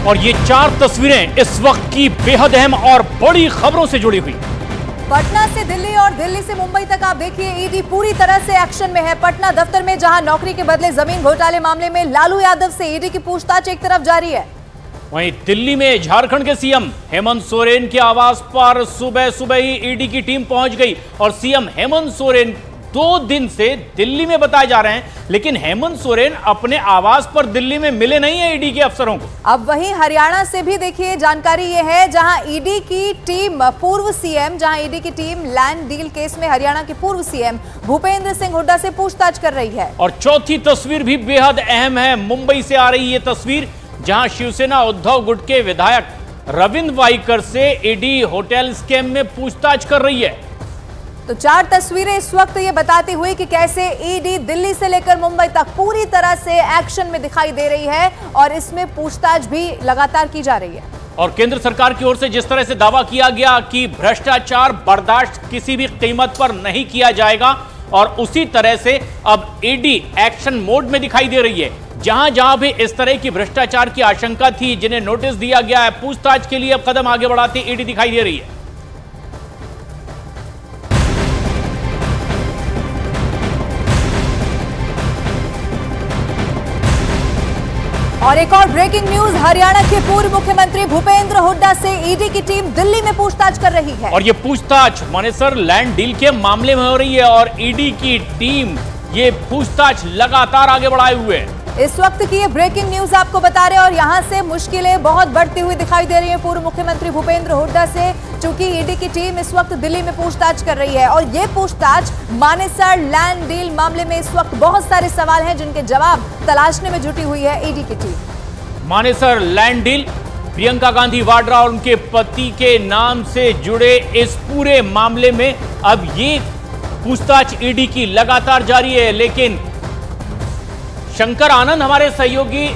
और ये 4 तस्वीरें इस वक्त की बेहद अहम और बड़ी खबरों से जुड़ी हुई। पटना से दिल्ली और दिल्ली से मुंबई तक आप देखिए, ईडी पूरी तरह से एक्शन में है। पटना दफ्तर में जहां नौकरी के बदले जमीन घोटाले मामले में लालू यादव से ईडी की पूछताछ एक तरफ जारी है, वहीं दिल्ली में झारखंड के सीएम हेमंत सोरेन के आवास पर सुबह सुबह ही ईडी की टीम पहुंच गई और सीएम हेमंत सोरेन 2 दिन से दिल्ली में बताए जा रहे हैं, लेकिन हेमंत सोरेन अपने आवास पर दिल्ली में मिले नहीं है ईडी के अफसरों को। अब वहीं हरियाणा से भी देखिए जानकारी ये है, जहां ईडी की टीम ईडी की टीम लैंड डील केस में हरियाणा के पूर्व सीएम भूपेंद्र सिंह हुड्डा से पूछताछ कर रही है। और चौथी तस्वीर भी बेहद अहम है, मुंबई से आ रही ये तस्वीर, जहां शिवसेना उद्धव गुट के विधायक रविंद्र वाइकर से ईडी होटल स्कैम में पूछताछ कर रही है। तो 4 तस्वीरें इस वक्त ये बताती हुई कि कैसे ईडी दिल्ली से लेकर मुंबई तक पूरी तरह से एक्शन में दिखाई दे रही है और इसमें पूछताछ भी लगातार की जा रही है। और केंद्र सरकार की ओर से जिस तरह से दावा किया गया कि भ्रष्टाचार बर्दाश्त किसी भी कीमत पर नहीं किया जाएगा, और उसी तरह से अब ईडी एक्शन मोड में दिखाई दे रही है। जहां जहां भी इस तरह की भ्रष्टाचार की आशंका थी, जिन्हें नोटिस दिया गया है, पूछताछ के लिए अब कदम आगे बढ़ाती ईडी दिखाई दे रही है। और एक और ब्रेकिंग न्यूज, हरियाणा के पूर्व मुख्यमंत्री भूपेंद्र हुड्डा से ईडी की टीम दिल्ली में पूछताछ कर रही है। और ये पूछताछ मानेसर लैंड डील के मामले में हो रही है और ईडी की टीम ये पूछताछ लगातार आगे बढ़ाए हुए है। इस वक्त की ये ब्रेकिंग न्यूज आपको बता रहे हैं, और यहां से मुश्किलें बहुत बढ़ती हुई दिखाई दे रही हैं पूर्व मुख्यमंत्री भूपेंद्र हुड्डा से, चूंकि ईडी की टीम इस वक्त दिल्ली में पूछताछ कर रही है। और ये पूछताछ मानेसर लैंड डील मामले में इस वक्त बहुत सारे सवाल हैं जिनके जवाब तलाशने में जुटी हुई है ईडी की team. Manesar land deal, Priyanka Gandhi Vadra और उनके पति के नाम से जुड़े इस पूरे मामले में अब ये पूछताछ ईडी की लगातार जारी है। लेकिन शंकर आनंद हमारे सहयोगी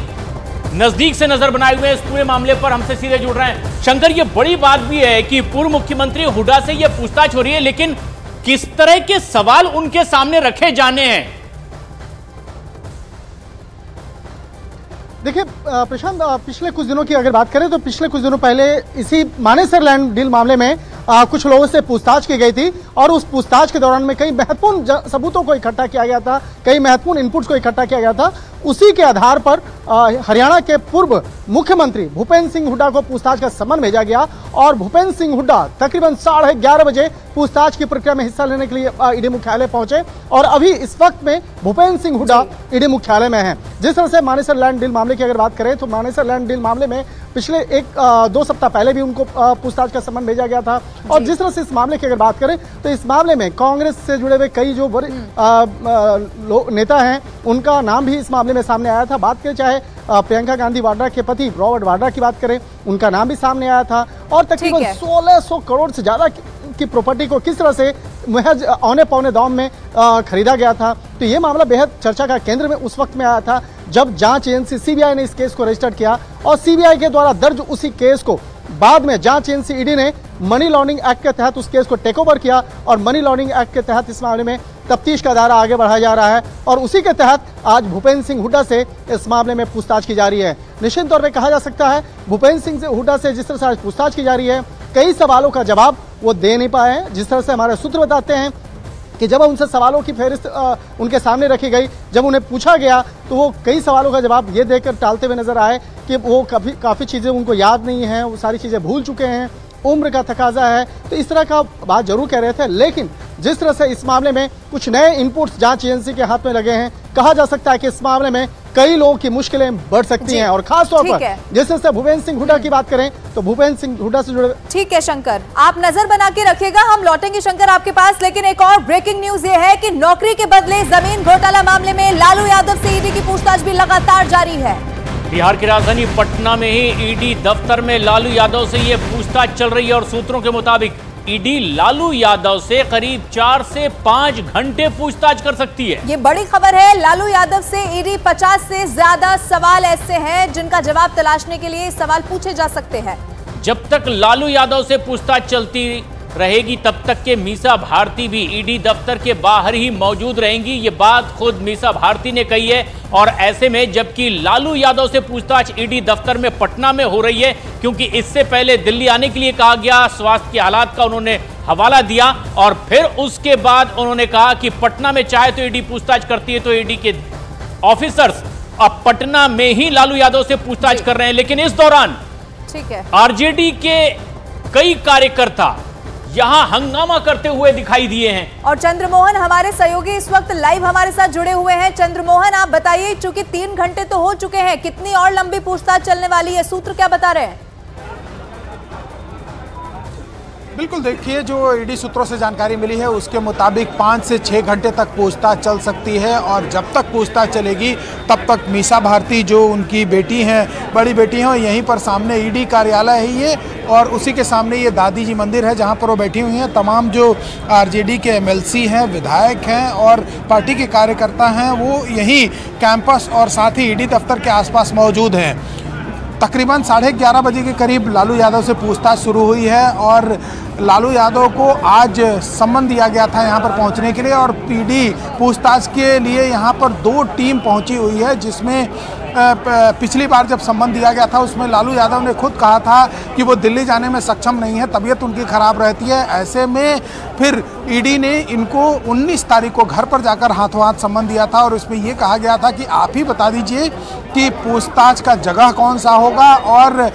नजदीक से नजर बनाए हुए इस पूरे मामले पर हमसे सीधे जुड़ रहे हैं। शंकर, ये बड़ी बात भी है कि पूर्व मुख्यमंत्री हुड्डा से ये पूछताछ हो रही है, लेकिन किस तरह के सवाल उनके सामने रखे जाने हैं? देखिए प्रशांत, पिछले कुछ दिनों की अगर बात करें तो पिछले कुछ दिनों पहले इसी मानेसर लैंड डील मामले में कुछ लोगों से पूछताछ की गई थी, और उस पूछताछ के दौरान में कई महत्वपूर्ण सबूतों को इकट्ठा किया गया था, कई महत्वपूर्ण इनपुट्स को इकट्ठा किया गया था। उसी के आधार पर हरियाणा के पूर्व मुख्यमंत्री भूपेंद्र सिंह हुड्डा को पूछताछ का सम्मन भेजा गया, और भूपेंद्र सिंह हुड्डा तकरीबन 11:30 बजे पूछताछ की प्रक्रिया में हिस्सा लेने के लिए ईडी मुख्यालय पहुंचे, और अभी इस वक्त में भूपेंद्र सिंह हुड्डा ईडी मुख्यालय में हैं। जिस तरह से मानेसर लैंड डील मामले की अगर बात करें तो मानेसर लैंड डील मामले में पिछले 1-2 सप्ताह पहले भी उनको पूछताछ का सम्मन भेजा गया था। और जिस तरह से इस मामले की अगर बात करें तो इस मामले में कांग्रेस से जुड़े हुए कई जो बड़े नेता हैं, उनका नाम भी इस मामले में सामने आया था। बात करें चाहे प्रियंका गांधी वाड्रा के पति रॉबर्ट वाड्रा की बात करें, उनका नाम भी सामने आया था। और तकरीबन 1600 करोड़ से ज्यादा की प्रॉपर्टी को किस तरह से महज औने पौने दाम में खरीदा गया था। तो ये मामला बेहद चर्चा का केंद्र में उस वक्त में आया था जब जांच एजेंसी सीबीआई ने इस केस को रजिस्टर किया, और सीबीआई के द्वारा दर्ज उसी केस को बाद में जांच एजेंसी ईडी ने मनी लॉन्ड्रिंग एक्ट के तहत उस केस को टेक ओवर किया, और मनी लॉन्ड्रिंग एक्ट के तहत इस मामले में तफ्तीश का दायरा आगे बढ़ाया जा रहा है, और उसी के तहत आज भूपेंद्र सिंह हुड्डा से इस मामले में पूछताछ की जा रही है। निश्चित तौर पर कहा जा सकता है भूपेंद्र सिंह हुड्डा से जिस तरह से आज पूछताछ की जा रही है, कई सवालों का जवाब वो दे नहीं पाए हैं। जिस तरह से हमारे सूत्र बताते हैं कि जब उनसे सवालों की फहरिस्त उनके सामने रखी गई, जब उन्हें पूछा गया तो वो कई सवालों का जवाब ये देकर टालते हुए नजर आए कि वो काफ़ी चीज़ें उनको याद नहीं हैं, वो सारी चीज़ें भूल चुके हैं, उम्र का तकाजा है। तो इस तरह का बात जरूर कह रहे थे, लेकिन जिस तरह से इस मामले में कुछ नए इनपुट्स जांच एजेंसी के हाथ में लगे हैं, कहा जा सकता है कि इस मामले में कई लोगों की मुश्किलें बढ़ सकती हैं। और खासतौर पर जिस तरह से भूपेंद्र सिंह हुड्डा की बात करें तो भूपेंद्र सिंह हुड्डा से जुड़े। ठीक है शंकर, आप नजर बना के रखिएगा, हम लौटेंगे शंकर आपके पास। लेकिन एक और ब्रेकिंग न्यूज ये है कि नौकरी के बदले जमीन घोटाला मामले में लालू यादव से ईडी की पूछताछ भी लगातार जारी है। बिहार की राजधानी पटना में ही ईडी दफ्तर में लालू यादव से ये पूछताछ चल रही है, और सूत्रों के मुताबिक ईडी लालू यादव से करीब 4 से 5 घंटे पूछताछ कर सकती है। ये बड़ी खबर है। लालू यादव से ईडी 50 से ज्यादा सवाल ऐसे हैं जिनका जवाब तलाशने के लिए सवाल पूछे जा सकते हैं। जब तक लालू यादव से पूछताछ चलती रहेगी तब तक के मीसा भारती भी ईडी दफ्तर के बाहर ही मौजूद रहेंगी। ये बात खुद मीसा भारती ने कही है। और ऐसे में जबकि लालू यादव से पूछताछ ईडी दफ्तर में पटना में हो रही है, क्योंकि इससे पहले दिल्ली आने के लिए कहा गया, स्वास्थ्य के हालात का उन्होंने हवाला दिया और फिर उसके बाद उन्होंने कहा कि पटना में चाहे तो ईडी पूछताछ करती है। तो ईडी के ऑफिसर्स अब पटना में ही लालू यादव से पूछताछ कर रहे हैं। लेकिन इस दौरान ठीक है, आरजेडी के कई कार्यकर्ता यहां हंगामा करते हुए दिखाई दिए हैं। और चंद्रमोहन हमारे सहयोगी इस वक्त लाइव हमारे साथ जुड़े हुए हैं। चंद्रमोहन, आप बताइए, चूंकि 3 घंटे तो हो चुके हैं, कितनी और लंबी पूछताछ चलने वाली है? सूत्र क्या बता रहे हैं? बिल्कुल, देखिए, जो ईडी सूत्रों से जानकारी मिली है उसके मुताबिक 5 से 6 घंटे तक पूछताछ चल सकती है। और जब तक पूछताछ चलेगी तब तक मीसा भारती, जो उनकी बेटी हैं, बड़ी बेटी हैं, यहीं पर सामने ईडी कार्यालय है ये, और उसी के सामने ये दादी जी मंदिर है जहां पर वो बैठी हुई हैं। तमाम जो आरजेडी के एमएलसी हैं, विधायक हैं और पार्टी के कार्यकर्ता हैं, वो यहीं कैंपस और साथ ही ईडी दफ्तर के आसपास मौजूद हैं। तकरीबन 11:30 बजे के करीब लालू यादव से पूछताछ शुरू हुई है और लालू यादव को आज सम्मन दिया गया था यहाँ पर पहुँचने के लिए। और ईडी पूछताछ के लिए यहाँ पर 2 टीम पहुँची हुई है, जिसमें पिछली बार जब सम्मन दिया गया था उसमें लालू यादव ने खुद कहा था कि वो दिल्ली जाने में सक्षम नहीं है, तबीयत उनकी ख़राब रहती है। ऐसे में फिर ईडी ने इनको 19 तारीख को घर पर जाकर हाथों हाथ सम्मन दिया था और उसमें ये कहा गया था कि आप ही बता दीजिए कि पूछताछ का जगह कौन सा होगा और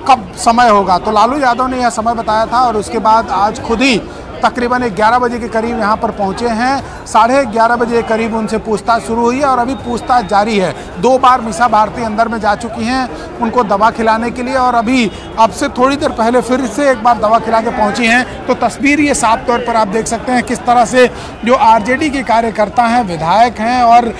कब समय होगा। तो लालू यादव ने यह समय बताया था और उसके बाद आज खुद ही तकरीबन 11 बजे के करीब यहाँ पर पहुँचे हैं। 11:30 बजे के करीब उनसे पूछताछ शुरू हुई है और अभी पूछताछ जारी है। 2 बार मीसा भारती अंदर में जा चुकी हैं उनको दवा खिलाने के लिए और अभी अब से थोड़ी देर पहले फिर से एक बार दवा खिला के पहुँची हैं। तो तस्वीर ये साफ तौर पर आप देख सकते हैं किस तरह से जो आरजेडी के कार्यकर्ता हैं, विधायक हैं और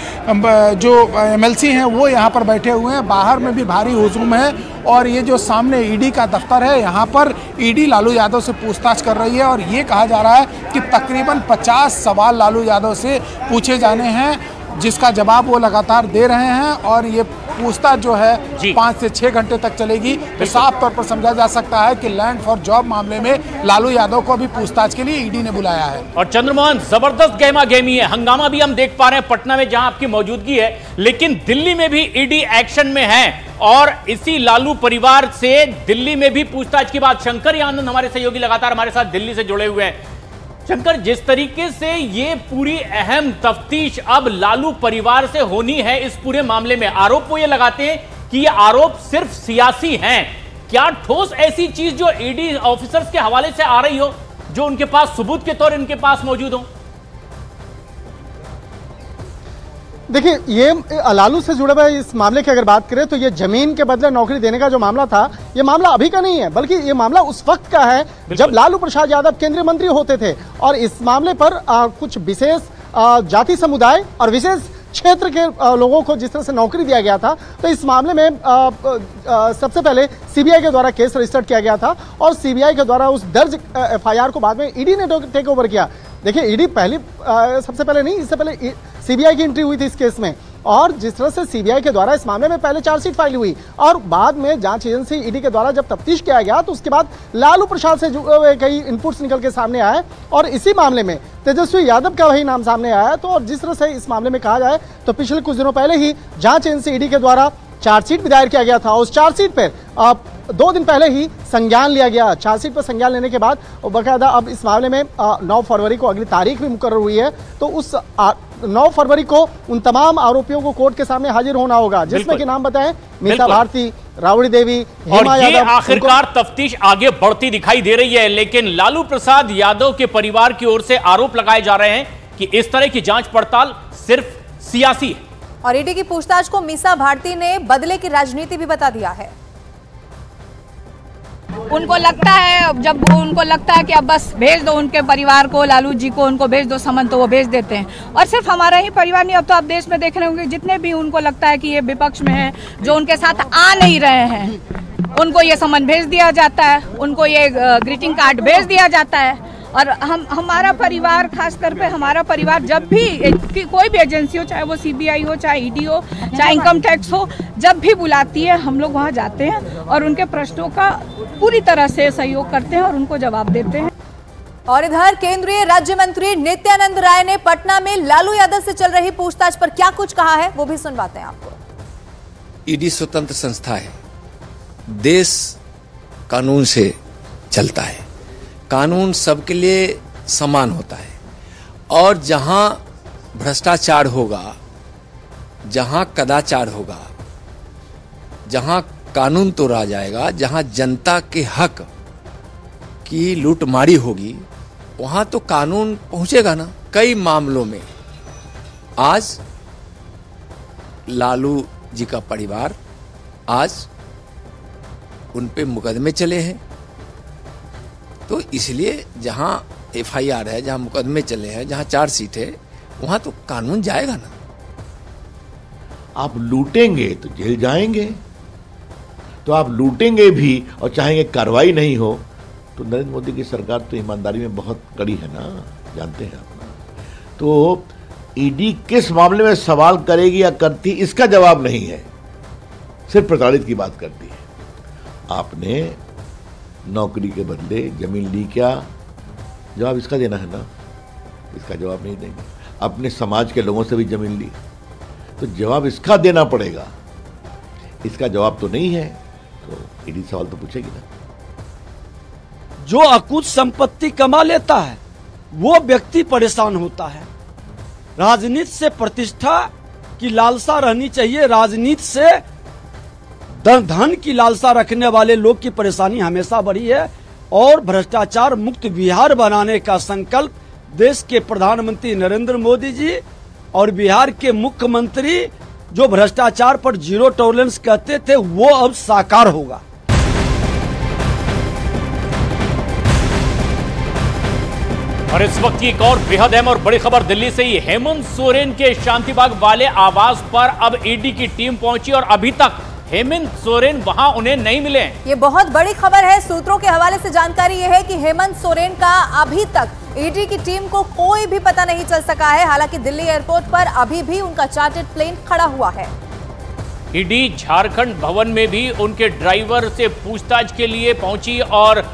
जो एमएलसी हैं वो यहाँ पर बैठे हुए हैं। बाहर में भी भारी हुजूम है और ये जो सामने ईडी का दफ्तर है, यहाँ पर ईडी लालू यादव से पूछताछ कर रही है और ये कहा जा रहा है कि तकरीबन 50 सवाल लालू यादव से पूछे जाने हैं, जिसका जवाब वो लगातार दे रहे हैं। और ये पूछताछ जो है 5 से 6 घंटे तक चलेगी। तो साफ तौर पर समझा जा सकता है कि लैंड फॉर जॉब मामले में लालू यादव को भी पूछताछ के लिए ईडी ने बुलाया है। और चंद्रमोहन, जबरदस्त गहमा गहमी है, हंगामा भी हम देख पा रहे हैं पटना में जहां आपकी मौजूदगी है, लेकिन दिल्ली में भी ईडी एक्शन में है। और इसी लालू परिवार से दिल्ली में भी पूछताछ की बात। शंकर आनंद हमारे सहयोगी लगातार हमारे साथ दिल्ली से जुड़े हुए हैं। शंकर, जिस तरीके से ये पूरी अहम तफ्तीश अब लालू परिवार से होनी है इस पूरे मामले में, आरोप वो ये लगाते हैं कि ये आरोप सिर्फ सियासी हैं। क्या ठोस ऐसी चीज जो ईडी ऑफिसर्स के हवाले से आ रही हो, जो उनके पास सबूत के तौर इनके पास मौजूद हो? देखिए, ये लालू से जुड़े हुए इस मामले की अगर बात करें तो ये जमीन के बदले नौकरी देने का जो मामला था, ये मामला अभी का नहीं है, बल्कि ये मामला उस वक्त का है जब लालू प्रसाद यादव केंद्रीय मंत्री होते थे। और इस मामले पर कुछ विशेष जाति समुदाय और विशेष क्षेत्र के लोगों को जिस तरह से नौकरी दिया गया था, तो इस मामले में सबसे पहले सीबीआई के द्वारा केस रजिस्टर किया गया था और सीबीआई के द्वारा उस दर्ज एफआईआर को बाद में ईडी ने टेक ओवर किया। देखिए, ईडी पहले सबसे पहले नहीं, इससे पहले सीबीआई की एंट्री हुई थी इस केस में और जिस तरह से सीबीआई के द्वारा इस मामले में पहले चार्जशीट फाइल हुई और बाद में जांच एजेंसी ईडी के द्वारा जब तफ्तीश किया गया तो उसके बाद लालू प्रसाद से जुड़े हुए कई इनपुट्स निकल के सामने आए और इसी मामले में तेजस्वी यादव का वही नाम सामने आया। तो और जिस तरह से इस मामले में कहा जाए तो पिछले कुछ दिनों पहले ही जांच एजेंसी ईडी के द्वारा चार्जशीट भी दायर किया गया था। उस चार्जशीट पर 2 दिन पहले ही संज्ञान लिया गया। चार्जशीट पर संज्ञान लेने के बाद बाकायदा अब इस मामले में 9 फरवरी को अगली तारीख भी मुकर्रर हुई है। तो उस 9 फरवरी को उन तमाम आरोपियों को कोर्ट के सामने हाजिर होना होगा, जिसमें कि नाम बताएं मीसा भारती, राबड़ी देवी, हेमा यादव। यादव। आखिरकार तफ्तीश आगे बढ़ती दिखाई दे रही है, लेकिन लालू प्रसाद यादव के परिवार की ओर से आरोप लगाए जा रहे हैं कि इस तरह की जांच पड़ताल सिर्फ सियासी है। और ईडी की पूछताछ को मीसा भारती ने बदले की राजनीति भी बता दिया है। उनको लगता है, जब उनको लगता है कि अब बस भेज दो उनके परिवार को, लालू जी को उनको भेज दो समन, तो वो भेज देते हैं। और सिर्फ हमारा ही परिवार नहीं, अब तो आप देश में देख रहे होंगे जितने भी उनको लगता है कि ये विपक्ष में है, जो उनके साथ आ नहीं रहे हैं, उनको ये समन भेज दिया जाता है, उनको ये ग्रीटिंग कार्ड भेज दिया जाता है। और हमारा परिवार, खास कर पे हमारा परिवार, जब भी कोई भी एजेंसी हो, चाहे वो सीबीआई हो, चाहे ईडी हो, चाहे इनकम टैक्स हो, जब भी बुलाती है हम लोग वहाँ जाते हैं और उनके प्रश्नों का पूरी तरह से सहयोग करते हैं और उनको जवाब देते हैं। और इधर केंद्रीय राज्य मंत्री नित्यानंद राय ने पटना में लालू यादव से चल रही पूछताछ पर क्या कुछ कहा है, वो भी सुनवाते हैं आपको। ईडी स्वतंत्र संस्था है, देश कानून से चलता है, कानून सबके लिए समान होता है और जहां भ्रष्टाचार होगा, जहां कदाचार होगा, जहां कानून तोड़ा जाएगा, जहां जनता के हक की लूटमारी होगी, वहां तो कानून पहुंचेगा ना। कई मामलों में आज लालू जी का परिवार, आज उन पे मुकदमे चले हैं, तो इसलिए जहां एफआईआर है, जहां मुकदमे चले हैं, जहां चार्जशीट है, वहां तो कानून जाएगा ना। आप लूटेंगे तो जेल जाएंगे, तो आप लूटेंगे भी और चाहेंगे कार्रवाई नहीं हो, तो नरेंद्र मोदी की सरकार तो ईमानदारी में बहुत कड़ी है ना, जानते हैं आप। तो ईडी किस मामले में सवाल करेगी या करती, इसका जवाब नहीं है, सिर्फ प्रताड़ित की बात करती है। आपने नौकरी के बदले जमीन ली, क्या जवाब इसका देना है ना, इसका जवाब नहीं देंगे। अपने समाज के लोगों से भी जमीन ली, तो जवाब इसका देना पड़ेगा, इसका जवाब तो नहीं है, तो ईडी सवाल तो पूछेगी ना। जो अकुत संपत्ति कमा लेता है वो व्यक्ति परेशान होता है। राजनीति से प्रतिष्ठा की लालसा रहनी चाहिए, राजनीति से धन की लालसा रखने वाले लोग की परेशानी हमेशा बढ़ी है और भ्रष्टाचार मुक्त बिहार बनाने का संकल्प देश के प्रधानमंत्री नरेंद्र मोदी जी और बिहार के मुख्यमंत्री जो भ्रष्टाचार पर जीरो टॉलरेंस कहते थे, वो अब साकार होगा। और इस वक्त की एक और बेहद अहम और बड़ी खबर दिल्ली से ही। हेमंत सोरेन के शांतिबाग वाले आवास पर अब ईडी की टीम पहुंची और अभी तक हेमंत सोरेन वहां उन्हें नहीं मिले। ये बहुत बड़ी खबर है। सूत्रों के हवाले से जानकारी यह है कि हेमंत सोरेन का अभी तक ईडी की टीम को कोई भी पता नहीं चल सका है। हालांकि दिल्ली एयरपोर्ट पर अभी भी उनका चार्टर्ड प्लेन खड़ा हुआ है। ईडी झारखंड भवन में भी उनके ड्राइवर से पूछताछ के लिए पहुंची और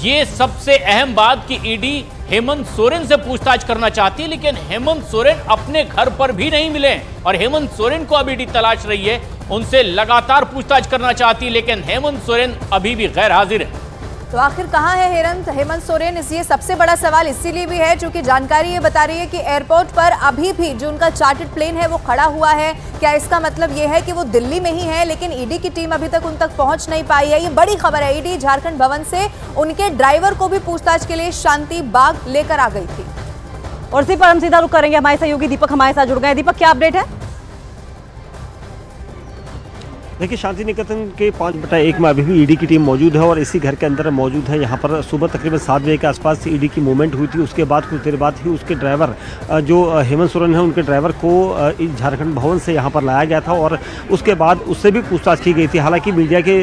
ये सबसे अहम बात कि ईडी हेमंत सोरेन से पूछताछ करना चाहती है, लेकिन हेमंत सोरेन अपने घर पर भी नहीं मिले और हेमंत सोरेन को अब ईडी तलाश रही है। उनसे लगातार पूछताछ करना चाहती है, लेकिन हेमंत सोरेन अभी भी गैर हाजिर है। तो आखिर कहां है हेमंत सोरेन, ये सबसे बड़ा सवाल इसीलिए भी है क्योंकि जानकारी ये बता रही है कि एयरपोर्ट पर अभी भी जो उनका चार्टर्ड प्लेन है वो खड़ा हुआ है। क्या इसका मतलब ये है कि वो दिल्ली में ही है, लेकिन ईडी की टीम अभी तक उन तक पहुंच नहीं पाई है। ये बड़ी खबर है। ईडी झारखंड भवन से उनके ड्राइवर को भी पूछताछ के लिए शांति बाग लेकर आ गई थी। और इसी पर हम सीधा रुख करेंगे, हमारे सहयोगी दीपक हमारे साथ जुड़ गए। दीपक, क्या अपडेट है? देखिए, शांति निकेतन के 5/1 में अभी भी ईडी की टीम मौजूद है और इसी घर के अंदर मौजूद है। यहाँ पर सुबह तकरीबन 7 बजे के आसपास ईडी की मूवमेंट हुई थी। उसके बाद कुछ देर बाद ही उसके ड्राइवर जो हेमंत सोरेन है, उनके ड्राइवर को झारखंड भवन से यहाँ पर लाया गया था और उसके बाद उससे भी पूछताछ की गई थी। हालांकि मीडिया के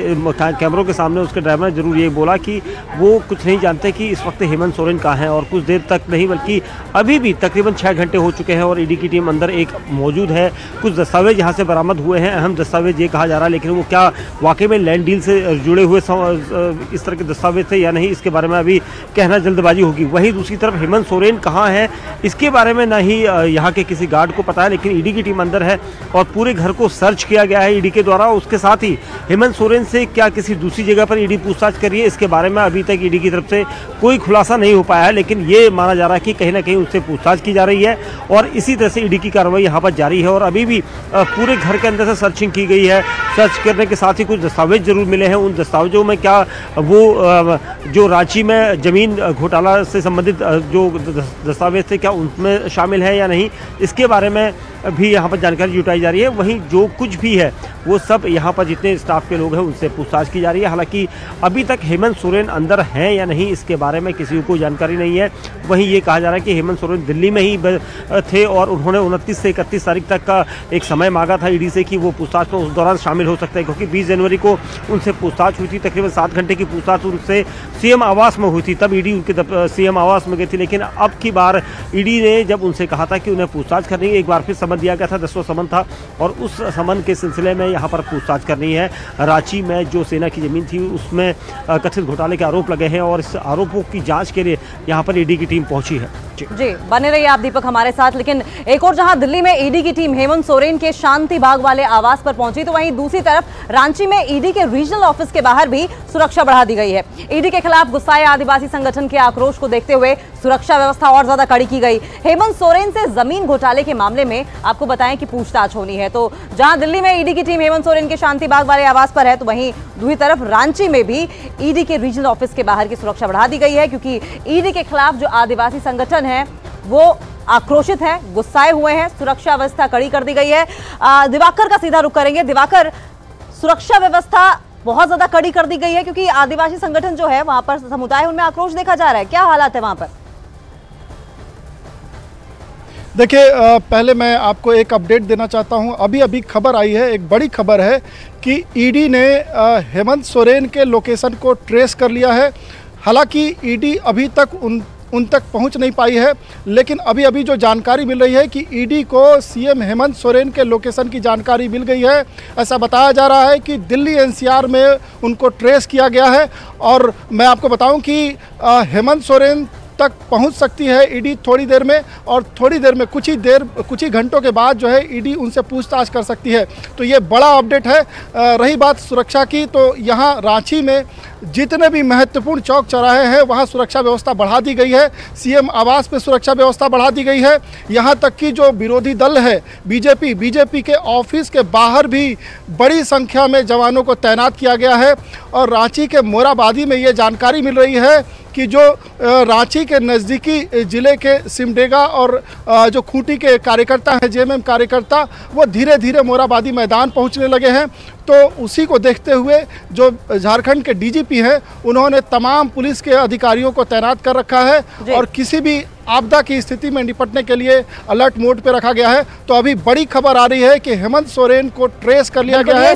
कैमरों के सामने उसके ड्राइवर ने जरूर ये बोला कि वो कुछ नहीं जानते कि इस वक्त हेमंत सोरेन कहाँ हैं और कुछ देर तक नहीं बल्कि अभी भी तकरीबन 6 घंटे हो चुके हैं और ईडी की टीम अंदर एक मौजूद है। कुछ दस्तावेज यहाँ से बरामद हुए हैं, अहम दस्तावेज ये कहा जा रहा है, लेकिन वो क्या वाकई में लैंड डील से जुड़े हुए इस तरह के दस्तावेज थे या नहीं, इसके बारे में अभी कहना जल्दबाजी होगी। वहीं दूसरी तरफ हेमंत सोरेन कहाँ है, इसके बारे में ना ही यहाँ के किसी गार्ड को पता है, लेकिन ईडी की टीम अंदर है और पूरे घर को सर्च किया गया है ईडी के द्वारा। उसके साथ ही हेमंत सोरेन से क्या किसी दूसरी जगह पर ईडी पूछताछ कर रही है, इसके बारे में अभी तक ईडी की तरफ से कोई खुलासा नहीं हो पाया है, लेकिन ये माना जा रहा है कि कहीं ना कहीं उससे पूछताछ की जा रही है और इसी तरह से ईडी की कार्रवाई यहाँ पर जारी है। और अभी भी पूरे घर के अंदर से सर्चिंग की गई है। सर्च करने के साथ ही कुछ दस्तावेज जरूर मिले हैं। उन दस्तावेजों में क्या वो जो रांची में जमीन घोटाला से संबंधित जो दस्तावेज थे क्या उनमें शामिल है या नहीं, इसके बारे में भी यहाँ पर जानकारी जुटाई जा रही है। वहीं जो कुछ भी है वो सब यहाँ पर जितने स्टाफ के लोग हैं उनसे पूछताछ की जा रही है। हालांकि अभी तक हेमंत सोरेन अंदर हैं या नहीं, इसके बारे में किसी को जानकारी नहीं है। वहीं ये कहा जा रहा है कि हेमंत सोरेन दिल्ली में ही थे और उन्होंने 29 से 31 तारीख तक का एक समय मांगा था ईडी से कि वो पूछताछ में उस दौरान शामिल शामिल हो सकते हैं, क्योंकि 20 जनवरी को उनसे पूछताछ हुई थी, तकरीबन 7 घंटे की पूछताछ उनसे सीएम आवास में हुई थी, तब ईडी उनके सीएम आवास में गई थी। लेकिन अब की बार ईडी ने जब उनसे कहा था कि उन्हें पूछताछ करनी है, एक बार फिर समन दिया गया था, 10वां समन था, और उस समन के सिलसिले में यहाँ पर पूछताछ करनी है। रांची में जो सेना की जमीन थी उसमें कथित घोटाले के आरोप लगे हैं और इस आरोपों की जांच के लिए यहाँ पर ईडी की टीम पहुंची है। जी बने रहिए आप दीपक हमारे साथ। लेकिन एक और जहां दिल्ली में ईडी की टीम हेमंत सोरेन के शांति बाग वाले आवास पर पहुंची, तो वहीं दूसरी तरफ रांची में ईडी के रीजनल ऑफिस के बाहर भी सुरक्षा बढ़ा दी गई है। ईडी के खिलाफ गुस्साए आदिवासी संगठन के आक्रोश को देखते हुए सुरक्षा व्यवस्था और ज्यादा कड़ी की गई। हेमंत सोरेन से जमीन घोटाले के मामले में आपको बताएं कि पूछताछ होनी है। तो जहां दिल्ली में ईडी की टीम हेमंत सोरेन के शांति बाग वाले आवास पर है, तो वहीं दूसरी तरफ रांची में भी ईडी के रीजनल ऑफिस के बाहर की सुरक्षा बढ़ा दी गई है, क्योंकि ईडी के खिलाफ जो आदिवासी संगठन है वो आक्रोशित हैं, गुस्साए हुए हैं, सुरक्षा व्यवस्था कड़ी कर दी गई है। दिवाकर का सीधा रुख करेंगे। दिवाकर, सुरक्षा व्यवस्था बहुत ज्यादा कड़ी कर दी गई है क्योंकि आदिवासी संगठन जो है वहां पर समुदाय, उनमें आक्रोश देखा जा रहा है, क्या हालात है वहां पर? देखिए, पहले मैं आपको एक अपडेट देना चाहता हूं। अभी खबर आई है, एक बड़ी खबर है कि ईडी ने हेमंत सोरेन के लोकेशन को ट्रेस कर लिया है। हालांकि ईडी अभी तक उन तक पहुंच नहीं पाई है, लेकिन अभी जो जानकारी मिल रही है कि ईडी को सीएम हेमंत सोरेन के लोकेशन की जानकारी मिल गई है। ऐसा बताया जा रहा है कि दिल्ली एनसीआर में उनको ट्रेस किया गया है। और मैं आपको बताऊं कि हेमंत सोरेन तक पहुंच सकती है ईडी थोड़ी देर में, और थोड़ी देर में कुछ ही घंटों के बाद जो है ईडी उनसे पूछताछ कर सकती है। तो ये बड़ा अपडेट है। रही बात सुरक्षा की, तो यहाँ रांची में जितने भी महत्वपूर्ण चौक चौराहे हैं वहाँ सुरक्षा व्यवस्था बढ़ा दी गई है। सीएम आवास पे सुरक्षा व्यवस्था बढ़ा दी गई है। यहाँ तक कि जो विरोधी दल है बीजेपी के ऑफिस के बाहर भी बड़ी संख्या में जवानों को तैनात किया गया है। और रांची के मोराबादी में ये जानकारी मिल रही है कि जो रांची के नज़दीकी ज़िले के सिमडेगा और जो खूंटी के कार्यकर्ता हैं, जेएमएम कार्यकर्ता, वो धीरे धीरे मोराबादी मैदान पहुंचने लगे हैं। तो उसी को देखते हुए जो झारखंड के डीजीपी हैं, उन्होंने तमाम पुलिस के अधिकारियों को तैनात कर रखा है और किसी भी आपदा की स्थिति में निपटने के लिए अलर्ट मोड पे रखा गया है। तो अभी बड़ी खबर आ रही है कि हेमंत सोरेन को ट्रेस कर लिया गया है।